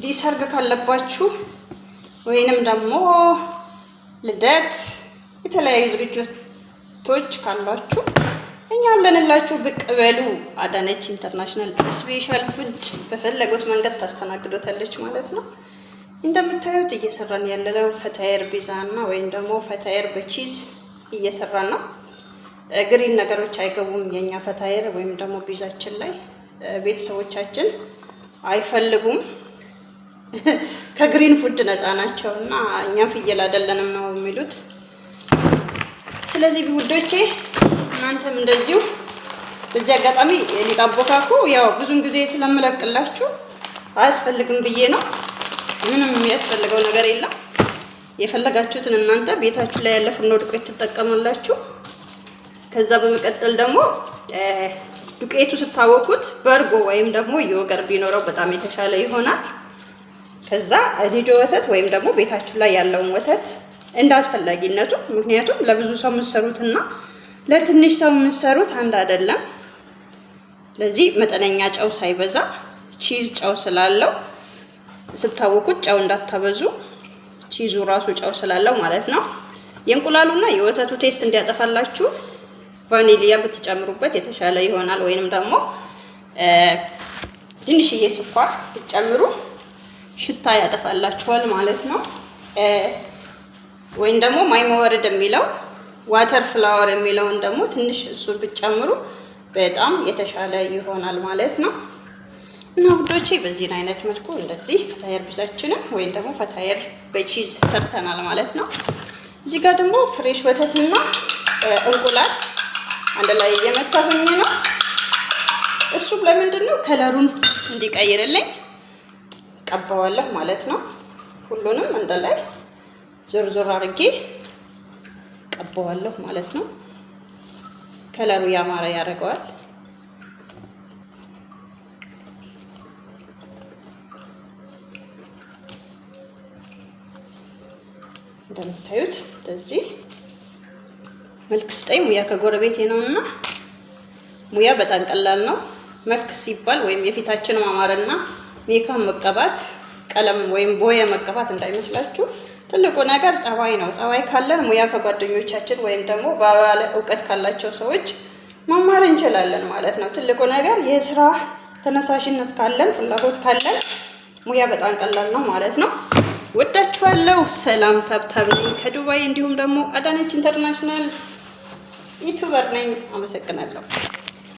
እንግዲህ ሰርግ ካለባችሁ ወይንም ደግሞ ልደት የተለያዩ ዝግጅቶች ካሏችሁ እኛ አለንላችሁ ብቅ በሉ። አዳነች ኢንተርናሽናል ስፔሻል ፉድ በፈለጉት መንገድ ታስተናግዶታለች ማለት ነው። እንደምታዩት እየሰራን ያለለው ፈታየር ፒዛ እና ወይም ደግሞ ፈታየር በቺዝ እየሰራን ነው። ግሪን ነገሮች አይገቡም የኛ ፈታየር ወይም ደግሞ ፒዛችን ላይ ቤተሰቦቻችን አይፈልጉም። ከግሪን ፉድ ነፃ ናቸው እና እኛ ፍየል አይደለንም ነው የሚሉት። ስለዚህ ውዶቼ እናንተም እንደዚሁ በዚህ አጋጣሚ ሊጣቦካኩ ያው ብዙን ጊዜ ስለምለቅላችሁ አያስፈልግም ብዬ ነው። ምንም የሚያስፈልገው ነገር የለም። የፈለጋችሁትን እናንተ ቤታችሁ ላይ ያለ ፍርኖ ዱቄት ትጠቀማላችሁ። ከዛ በመቀጠል ደግሞ ዱቄቱ ስታወቁት በርጎ ወይም ደግሞ ዮገር ቢኖረው በጣም የተሻለ ይሆናል። ከዛ ኒዶ ወተት ወይም ደግሞ ቤታችሁ ላይ ያለውን ወተት እንዳስፈላጊነቱ፣ ምክንያቱም ለብዙ ሰው የምትሰሩትና ለትንሽ ሰው የምትሰሩት አንድ አይደለም። ለዚህ መጠነኛ ጨው ሳይበዛ ቺዝ ጨው ስላለው ስታወቁት ጨው እንዳታበዙ፣ ቺዙ ራሱ ጨው ስላለው ማለት ነው። የእንቁላሉና የወተቱ ቴስት እንዲያጠፋላችሁ ቫኒሊያ ብትጨምሩበት የተሻለ ይሆናል። ወይንም ደግሞ ትንሽዬ ስኳር ብትጨምሩ ሽታ ያጠፋላችኋል ማለት ነው። ወይም ደግሞ ማይመወርድ የሚለው ዋተር ፍላወር የሚለውን ደግሞ ትንሽ እሱ ብትጨምሩ በጣም የተሻለ ይሆናል ማለት ነው። እና ውዶቼ በዚህ አይነት መልኩ እንደዚህ ፈታየር ፒዛችንን ወይም ደግሞ ፈታየር በቺዝ ሰርተናል ማለት ነው። እዚህ ጋር ደግሞ ፍሬሽ ወተትና እንቁላል አንድ ላይ እየመታሁኝ ነው። እሱም ለምንድን ነው ከለሩን እንዲቀይርልኝ ቀባዋለሁ ማለት ነው። ሁሉንም አንድ ላይ ዞር ዞር አድርጌ ቀባዋለሁ ማለት ነው። ከለሩ ያማረ ያደርገዋል። እንደምታዩት እንደዚህ መልክ ስጠኝ። ሙያ ከጎረቤቴ ነውና ሙያ በጣም ቀላል ነው። መልክ ሲባል ወይም የፊታችን ማማርና ሜካፕ መቀባት ቀለም ወይም ቦየ መቀባት እንዳይመስላችሁ። ትልቁ ነገር ጸባይ ነው። ጸባይ ካለን ሙያ ከጓደኞቻችን ወይም ደግሞ ባለ እውቀት ካላቸው ሰዎች መማር እንችላለን ማለት ነው። ትልቁ ነገር የስራ ተነሳሽነት ካለን ፍላጎት ካለን ሙያ በጣም ቀላል ነው ማለት ነው። ወዳችኋለሁ። ሰላም ታብታብ ነኝ ከዱባይ፣ እንዲሁም ደግሞ አዳነች ኢንተርናሽናል ዩቲዩበር ነኝ። አመሰግናለሁ።